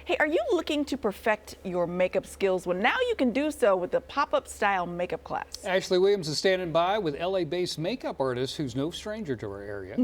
Hey, are you looking to perfect your makeup skills? Well, now you can do so with the pop-up style makeup class. Ashley Williams is standing by with LA-based makeup artist who's no stranger to our area.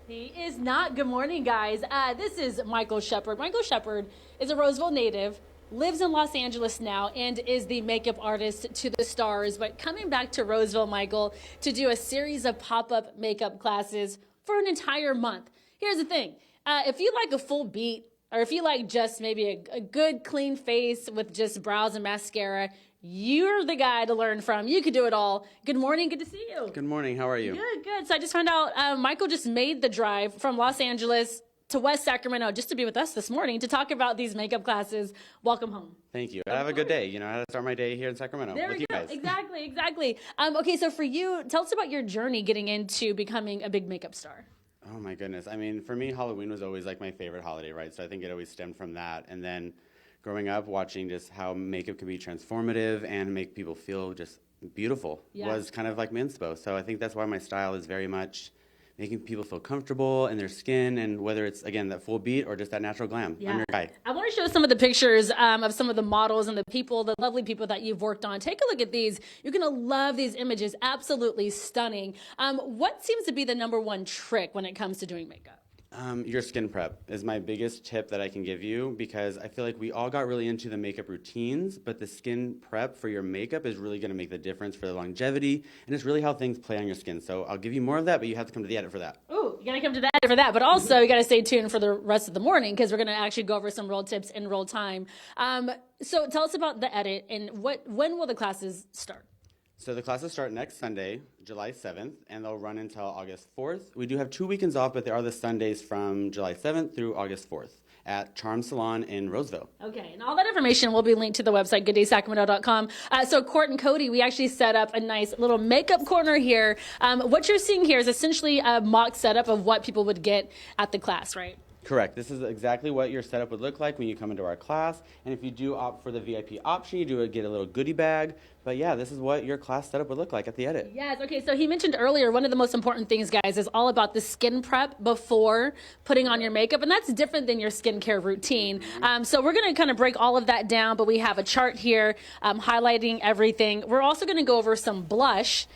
He is not. Good morning, guys. This is Michael Shepard. Michael Shepard is a Roseville native, lives in Los Angeles now, and is the makeup artist to the stars. But coming back to Roseville, Michael, to do a series of pop-up makeup classes for an entire month. Here's the thing. If you like a full beat, or if you like just maybe a good, clean face with just brows and mascara, you're the guy to learn from. You could do it all. Good morning. Good to see you. Good morning. How are you? Good, good. So I just found out Michael just made the drive from Los Angeles to West Sacramento just to be with us this morning to talk about these makeup classes. Welcome home. Thank you. Have a good day. You know, I had to start my day here in Sacramento with you guys. Exactly, exactly. Okay, so for you, tell us about your journey getting into becoming a big makeup star. Oh my goodness. I mean, for me, Halloween was always like my favorite holiday, right? So I think it always stemmed from that. And then growing up, watching just how makeup can be transformative and make people feel just beautiful was kind of like my inspo. So I think that's why my style is very much making people feel comfortable in their skin, and whether it's, again, that full beat or just that natural glam. I'm your guy. I want to show some of the pictures of some of the models and the people, the lovely people that you've worked on. Take a look at these. You're going to love these images. Absolutely stunning. What seems to be the #1 trick when it comes to doing makeup? Your skin prep is my biggest tip that I can give you, because I feel like we all got really into the makeup routines, but the skin prep for your makeup is really going to make the difference for the longevity, and it's really how things play on your skin. So I'll give you more of that, but you have to come to the edit for that. Ooh, you got to come to the edit for that, but also you got to stay tuned for the rest of the morning, because we're going to actually go over some real tips in real time. So tell us about the edit, and when will the classes start? So the classes start next Sunday, July 7th, and they'll run until August 4th. We do have 2 weekends off, but there are the Sundays from July 7th through August 4th at Charm Salon in Roseville. Okay, and all that information will be linked to the website, gooddaysacramento.com. So Court and Cody, we actually set up a nice little makeup corner here. What you're seeing here is essentially a mock setup of what people would get at the class, right? Correct. This is exactly what your setup would look like when you come into our class. And if you do opt for the VIP option, you do get a little goodie bag. But yeah, this is what your class setup would look like at the edit. Yes, okay, so he mentioned earlier, one of the most important things, guys, is all about the skin prep before putting on your makeup, and that's different than your skincare routine. So we're gonna kind of break all of that down, but we have a chart here highlighting everything. We're also gonna go over some blush.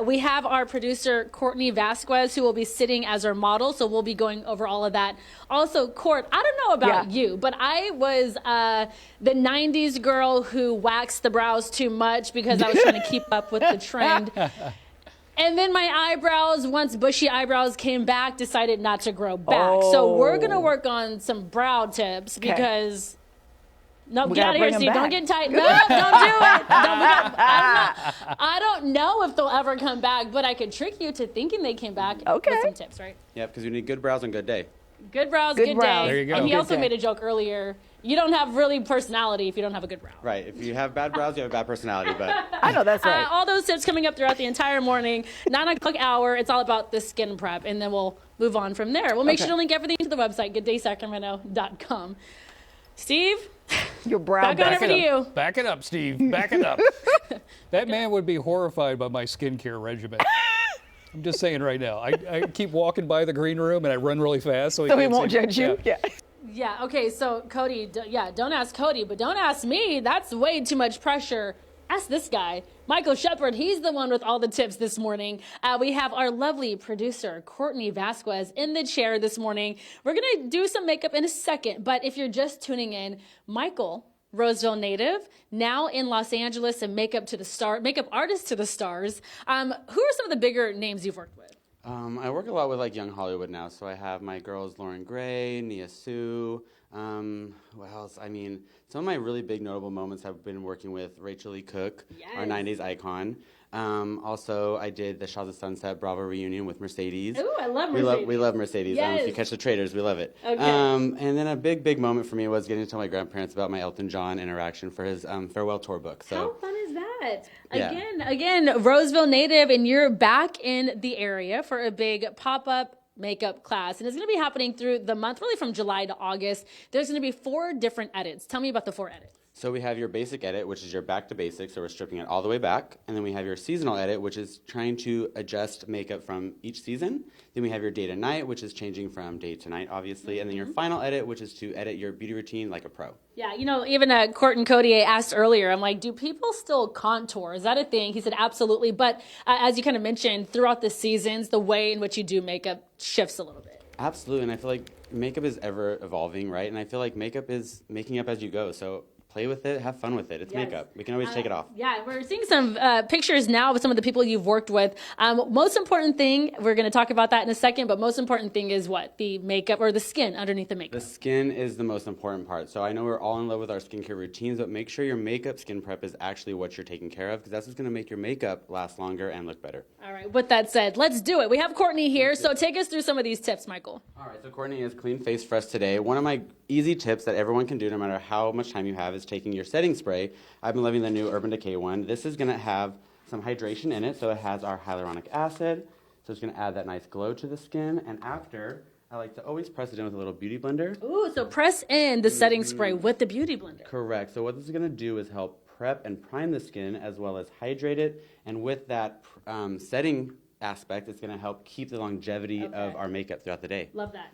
We have our producer, Courtney Vasquez, who will be sitting as our model, so we'll be going over all of that. Also, Court, I don't know about you, but I was the 90s girl who waxed the brows too much because I was trying to keep up with the trend. And then my eyebrows, once bushy eyebrows came back, decided not to grow back. So we're going to work on some brow tips because... No, get out of here, Steve. Don't get tight. No, don't do it. I don't know if they'll ever come back, but I could trick you to thinking they came back with some tips, right? Yeah, because you need good brows on good day. Good brows, good day. There you go. And he also made a joke earlier. You don't have really personality if you don't have a good brow. Right. If you have bad brows, you have a bad personality. But I know that's right. All those tips coming up throughout the entire morning. 9 o'clock hour, it's all about the skin prep, and then we'll move on from there. We'll make sure to link everything to the website, gooddaysacramento.com. Steve? Your brow back on over to you. Back it up, Steve. Back it up. That man would be horrified by my skincare regimen. I'm just saying right now. I keep walking by the green room and I run really fast. So he won't judge you? Yeah, okay, so Cody, don't ask Cody, but don't ask me. That's way too much pressure. Ask this guy, Michael Shepard. He's the one with all the tips this morning. We have our lovely producer, Courtney Vasquez, in the chair this morning. We're going to do some makeup in a second, but if you're just tuning in, Michael, Roseville native, now in Los Angeles, and makeup artist to the stars. Who are some of the bigger names you've worked with? I work a lot with like young Hollywood now, so I have my girls Lauren Gray, Nia Sue. What else? I mean, some of my really big notable moments have been working with Rachel Lee Cook, our 90s icon. Also, I did the Shaws of Sunset Bravo reunion with Mercedes. Ooh, I love Mercedes. We love Mercedes. Yes. If you catch the Traders, we love it. Okay. And then a big moment for me was getting to tell my grandparents about my Elton John interaction for his farewell tour book. So, how fun is that? Yeah. Again, Roseville native, and you're back in the area for a big pop-up makeup class, and it's going to be happening through the month, really from July to August. There's going to be 4 different edits. Tell me about the 4 edits. So we have your basic edit, which is your back to basics, so we're stripping it all the way back. And then we have your seasonal edit, which is trying to adjust makeup from each season. Then we have your day to night, which is changing from day to night, obviously. And then your final edit, which is to edit your beauty routine like a pro. Yeah, you know, even Court and Cody asked earlier, I'm like, do people still contour? Is that a thing? He said, absolutely. But as you kind of mentioned, throughout the seasons, the way in which you do makeup shifts a little bit. Absolutely, and I feel like makeup is ever evolving, right? And I feel like makeup is making up as you go. So play with it, have fun with it. It's makeup. We can always take it off. Yeah, we're seeing some pictures now with some of the people you've worked with. Most important thing, we're going to talk about that in a second, but most important thing is what? The makeup or the skin underneath the makeup. The skin is the most important part. So I know we're all in love with our skincare routines, but make sure your makeup skin prep is actually what you're taking care of, because that's what's going to make your makeup last longer and look better. All right, with that said, let's do it. We have Courtney here, so take us through some of these tips, Michael. All right, so Courtney is clean face for us today. One of my easy tips that everyone can do no matter how much time you have is taking your setting spray. I've been loving the new Urban Decay one. This is going to have some hydration in it, so it has our hyaluronic acid. So it's going to add that nice glow to the skin. And after, I like to always press it in with a little beauty blender. Ooh, so press in the setting spray with the beauty blender. Correct. So what this is going to do is help prep and prime the skin as well as hydrate it. And with that setting aspect, it's going to help keep the longevity of our makeup throughout the day. Love that.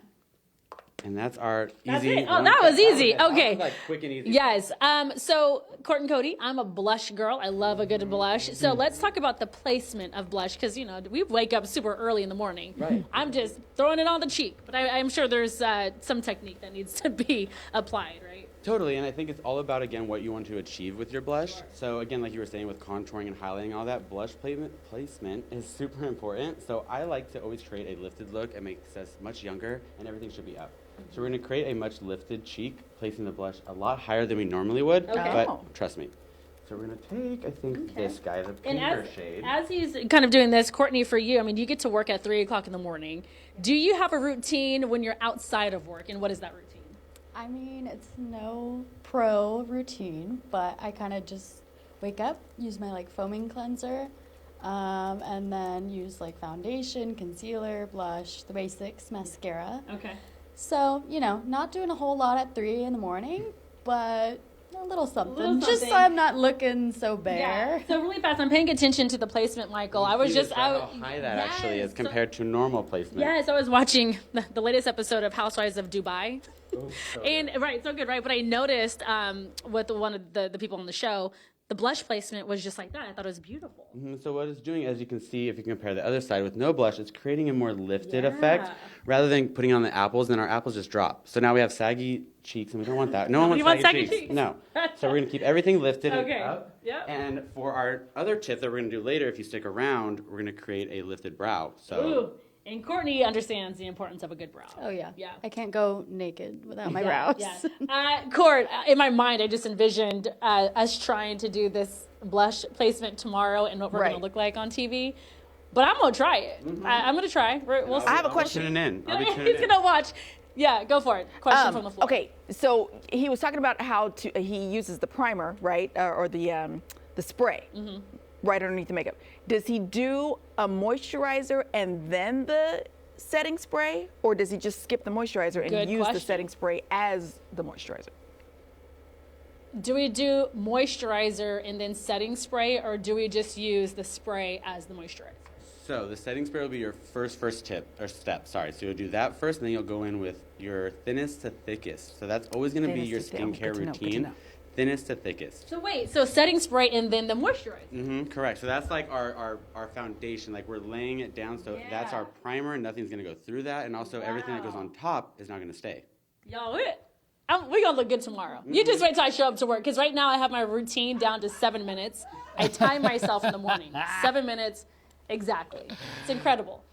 And that's our That's easy. it? Oh, that was easy. That Okay. was like quick and easy. Yes. So, Court and Cody, I'm a blush girl. I love a good blush. So let's talk about the placement of blush, because, you know, we wake up super early in the morning. Right. I'm just throwing it on the cheek. But I'm sure there's some technique that needs to be applied, right? Totally, and I think it's all about, again, what you want to achieve with your blush. So again, like you were saying with contouring and highlighting, all that blush placement is super important. So I like to always create a lifted look. It makes us much younger, and everything should be up. So we're going to create a much lifted cheek, placing the blush a lot higher than we normally would, Okay. but trust me. So we're going to take, I think, this guy, the And pinker shade. as he's kind of doing this, Courtney, for you, I mean, you get to work at 3 o'clock in the morning. Do you have a routine when you're outside of work, and what is that routine? I mean, it's no pro routine, but I kind of just wake up, use my like foaming cleanser, and then use like foundation, concealer, blush, the basics, mascara. Okay. So, you know, not doing a whole lot at 3 in the morning, but a little something, just so something. I'm not looking so bare. Yeah. So really fast, I'm paying attention to the placement, Michael. I was See just this, right? How high that actually is Yes. compared to normal placement. Yes, I was watching the latest episode of Housewives of Dubai. Oh, so And right, so good, right? But I noticed with one of the people on the show, the blush placement was just like that. I thought it was beautiful. So what it's doing, as you can see, if you compare the other side with no blush, it's creating a more lifted Yeah. effect rather than putting on the apples, then our apples just drop. So now we have saggy cheeks, and we don't want that. No one You wants want saggy saggy cheeks. cheeks. No. So we're going to keep everything lifted Okay. and up. Yep. And for our other tip that we're going to do later, if you stick around, we're going to create a lifted brow. So Ooh. And Courtney understands the importance of a good brow. Oh, yeah. Yeah. I can't go naked without my Yeah, brows. yeah. Court, in my mind, I just envisioned us trying to do this blush placement tomorrow and what we're going Right. to look like on TV. But I'm going to try it. I'm going to try. We'll see. I have a I'll be question. tuning in. I'll be tuning He's in. going to watch. Yeah, go for it. Question from the floor. Okay, so he was talking about how he uses the primer, right, or the spray, right underneath the makeup. Does he do a moisturizer and then the setting spray, or does he just skip the moisturizer and Good use the question. setting spray as the moisturizer? Do we do moisturizer and then setting spray, or do we just use the spray as the moisturizer? So the setting spray will be your first tip or step. Sorry. So you'll do that first, and then you'll go in with your thinnest to thickest. So that's always going to be your Thinnest to thick- oh, skincare good to know, good to routine. know. Thinnest to thickest. So wait, so setting spray and then the moisturizer. Correct. So that's like our foundation. Like we're laying it down. So that's Yeah. our primer, and nothing's going to go through that. And also everything that goes on top is not going to stay. Y'all, we're going to look good tomorrow. You just wait till I show up to work, because right now I have my routine down to 7 minutes. I time myself in the morning. 7 minutes, exactly. It's incredible.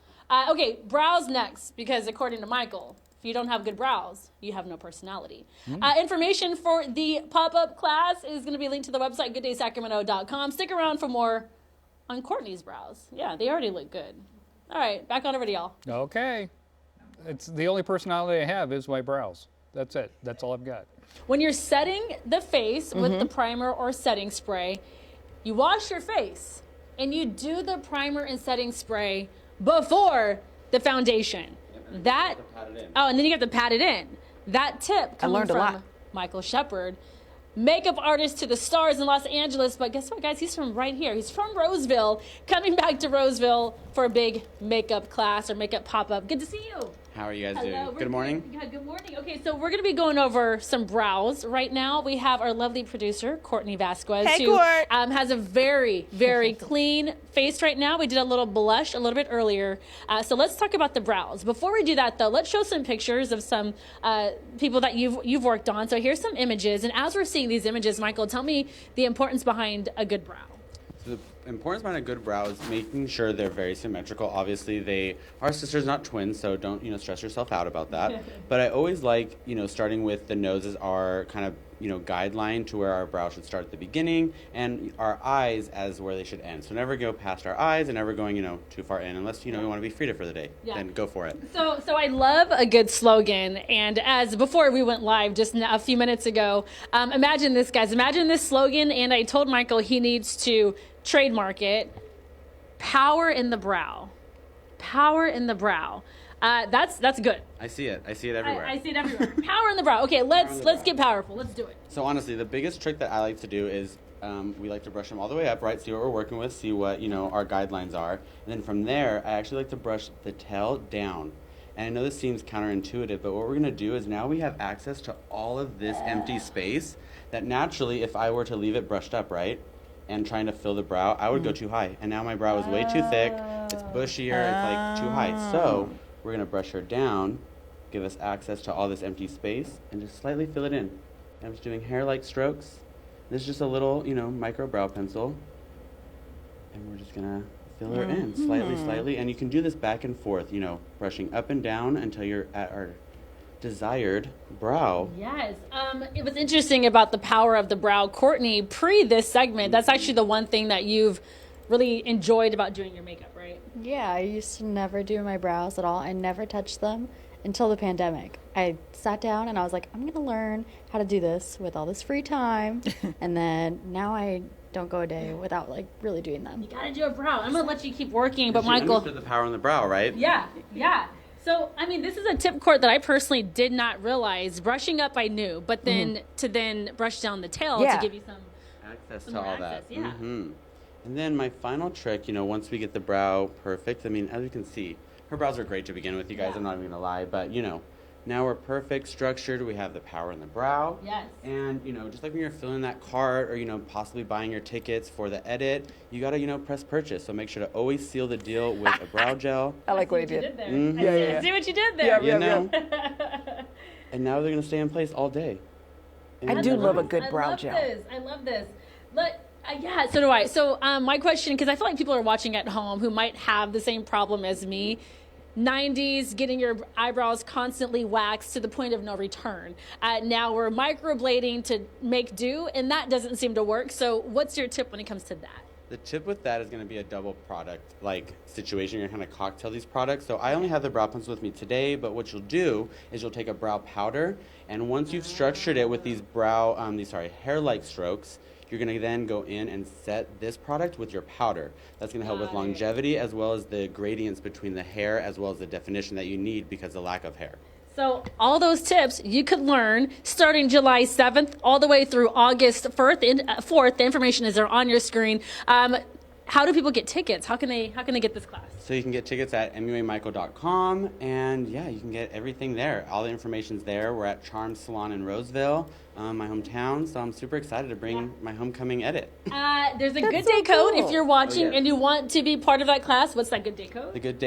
Okay, brows next, because according to Michael, if you don't have good brows, you have no personality. Information for the pop-up class is going to be linked to the website, gooddaysacramento.com. Stick around for more on Courtney's brows. Yeah, they already look good. All right, back on over to y'all. Okay. It's the only personality I have is my brows. That's it. That's all I've got. When you're setting the face with the primer or setting spray, you wash your face and you do the primer and setting spray before the foundation. And then you have to pat it in. That tip coming learned a from lot. Michael Shepard. makeup artist to the stars in Los Angeles, but guess what, guys? He's from right here. He's from Roseville, coming back to Roseville for a big makeup class or makeup pop-up. Good to see you. How are you guys Hello, doing? Good morning. Yeah, good morning. Okay, so we're going to be going over some brows. Right now, we have our lovely producer, Courtney Vasquez, Hey, who Court. has a very, very clean face right now. We did a little blush a little bit earlier. So let's talk about the brows. Before we do that, though, let's show some pictures of some people that you've worked on. So here's some images. And as we're seeing these images, Michael, tell me the importance behind a good brow. So the importance behind a good brow is making sure they're very symmetrical. Obviously, they are sisters, not twins, so don't stress yourself out about that. But I always like starting with the nose as our kind of guideline to where our brow should start at the beginning, and our eyes as where they should end. So never go past our eyes, and never going too far in, unless you want to be Frida for the day. Yeah. Then go for it. So I love a good slogan, and as before we went live just a few minutes ago, imagine this, guys. Imagine this slogan, and I told Michael he needs to trademark it. Power in the brow. Power in the brow. That's good. I see it. I see it everywhere. I see it everywhere. Power in the brow. Okay, let's get powerful. Let's do it. So honestly, the biggest trick that I like to do is we like to brush them all the way up, right? See what we're working with, see what our guidelines are, and then from there, I actually like to brush the tail down. And I know this seems counterintuitive, but what we're gonna do is now we have access to all of this empty space that naturally, if I were to leave it brushed up, right, and trying to fill the brow, I would go too high. And now my brow is way too thick. It's bushier. It's like too high. So we're gonna brush her down, give us access to all this empty space, and just slightly fill it in. And I'm just doing hair-like strokes. This is just a little, micro brow pencil. And we're just gonna fill her in slightly. And you can do this back and forth, brushing up and down until you're at our desired brow. Yes. It was interesting about the power of the brow. Courtney, pre this segment, that's actually the one thing that you've really enjoyed about doing your makeup, right? Yeah, I used to never do my brows at all. I never touched them until the pandemic. I sat down and I was like, I'm going to learn how to do this with all this free time. And then now I don't go a day without really doing them. You got to do a brow. I'm going to let you keep working, but You Michael. understood the power in the brow, right? Yeah. So, this is a tip, Court, that I personally did not realize. Brushing up, I knew, but then to brush down the tail to give you some Access some to more all access, that. yeah. And then my final trick, once we get the brow perfect, as you can see, her brows are great to begin with, you guys. Yeah. I'm not even gonna lie, but now we're perfect, structured. We have the power in the brow. Yes. And just like when you're filling that cart or possibly buying your tickets for the edit, you gotta press purchase. So make sure to always seal the deal with a brow gel. I like what he See did. there. Mhm. I see what you did there. Yeah. And now they're gonna stay in place all day. I do love a good brow I gel. love this. Look, yeah, so do I. So my question, because I feel like people are watching at home who might have the same problem as me. 90s, getting your eyebrows constantly waxed to the point of no return. Now we're microblading to make do, and that doesn't seem to work. So what's your tip when it comes to that? The tip with that is going to be a double product situation. You're going to kind of cocktail these products. So I only have the brow pencil with me today, but what you'll do is you'll take a brow powder, and once you've structured it with these hair-like strokes, you're going to then go in and set this product with your powder. That's going to help with longevity as well as the gradients between the hair as well as the definition that you need because of the lack of hair. So all those tips you could learn starting July 7th all the way through August 4th. The information is there on your screen. How do people get tickets? How can they get this class? So you can get tickets at muamichael.com, and yeah, you can get everything there. All the information's there. We're at Charm Salon in Roseville, my hometown, so I'm super excited to bring my homecoming edit. There's a That's good so day code cool. if you're watching yeah. and you want to be part of that class. What's that good day code? The Good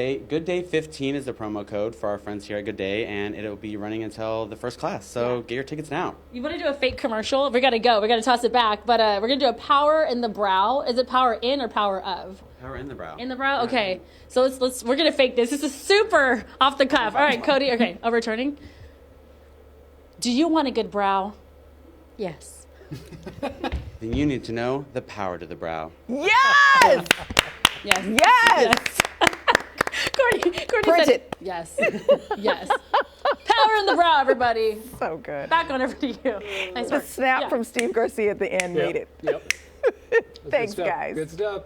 Day 15 is the promo code for our friends here at Good Day, and it'll be running until the first class. So get your tickets now. You want to do a fake commercial? We got to go. We got to toss it back. But we're going to do a power in the brow. Is it power in or power of? Power in the brow. In the brow? Okay. So we're going to fake this. This is super off the cuff. All right, Cody. Okay, returning. Do you want a good brow? Yes. Then you need to know the power to the brow. Yes! Yes. Yes! Courtney Print said, it. Yes. Yes. Power in the brow, everybody. So good. Back on over to you. Nice The work. snap Yeah. from Steve Garcia at the end made it. Yep. Thanks, Good stuff. guys. Good stuff.